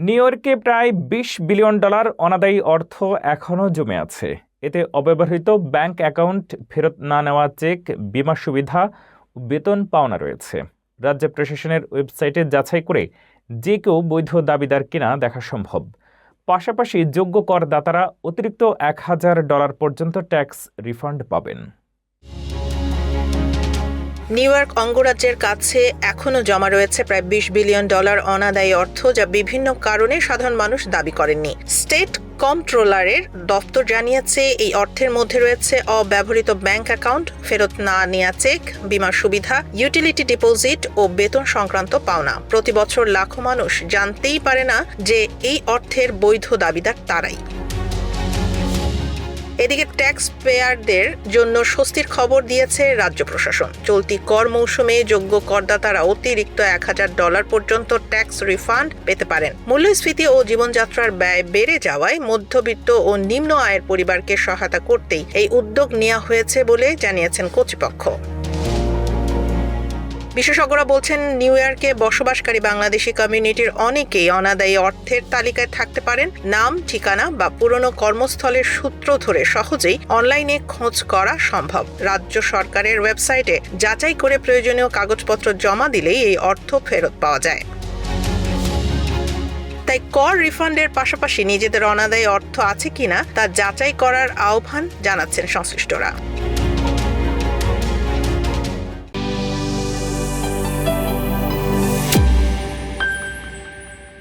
New ইয়র্কে প্রায় $20 billion অনাদায়ী অর্থ এখনও জমে আছে। এতে অব্যবহৃত ব্যাংক অ্যাকাউন্ট, ফেরত না নেওয়া চেক, বীমা সুবিধা ও বেতন পাওনা রয়েছে। রাজ্য প্রশাসনের ওয়েবসাইটে যাচাই করে যে কেউ বৈধ দাবিদার কিনা দেখা সম্ভব। পাশাপাশি যোগ্য করদাতারা অতিরিক্ত $1,000 পর্যন্ত ট্যাক্স রিফান্ড পাবেন। নিউ ইয়র্ক অঙ্গরাজ্যের কাছে এখনও জমা রয়েছে প্রায় $20 বিলিয়ন অনাদায়ী অর্থ, যা বিভিন্ন কারণে সাধারণ মানুষ দাবি করেননি। স্টেট কম্পট্রোলারের দপ্তর জানিয়েছে এই অর্থের মধ্যে রয়েছে অব্যবহৃত ব্যাংক অ্যাকাউন্ট, ফেরত না নেওয়া চেক, বীমা সুবিধা, ইউটিলিটি ডিপোজিট ও বেতন সংক্রান্ত পাওনা। প্রতি বছর লাখো মানুষ জানতেই পারে না যে এই অর্থের বৈধ দাবিদার তারাই। এদিকে ট্যাক্স পেয়ারদের জন্য স্বস্তির খবর দিয়েছে রাজ্য প্রশাসন। চলতি কর মৌসুমে যোগ্য করদাতারা অতিরিক্ত $1,000 পর্যন্ত ট্যাক্স রিফান্ড পেতে পারেন। মূল্যস্ফীতি ও জীবনযাত্রার ব্যয় বেড়ে যাওয়ায় মধ্যবিত্ত ও নিম্ন আয়ের পরিবারকে সহায়তা করতেই এই উদ্যোগ নেওয়া হয়েছে বলে জানিয়েছেন কর্তৃপক্ষ। বিশেষজ্ঞরা বলছেন, নিউ ইয়র্কে বসবাসকারী বাংলাদেশি কমিউনিটির অনেকেই অনাদায়ী অর্থের তালিকায় থাকতে পারেন। নাম, ঠিকানা বা পুরনো কর্মস্থলের সূত্র ধরে সহজেই অনলাইনে খোঁজ করা সম্ভব। রাজ্য সরকারের ওয়েবসাইটে যাচাই করে প্রয়োজনীয় কাগজপত্র জমা দিলেই এই অর্থ ফেরত পাওয়া যায়। তাই কর রিফান্ডের পাশাপাশি নিজেদের অনাদায়ী অর্থ আছে কিনা তা যাচাই করার আহ্বান জানাচ্ছেন সংশ্লিষ্টরা।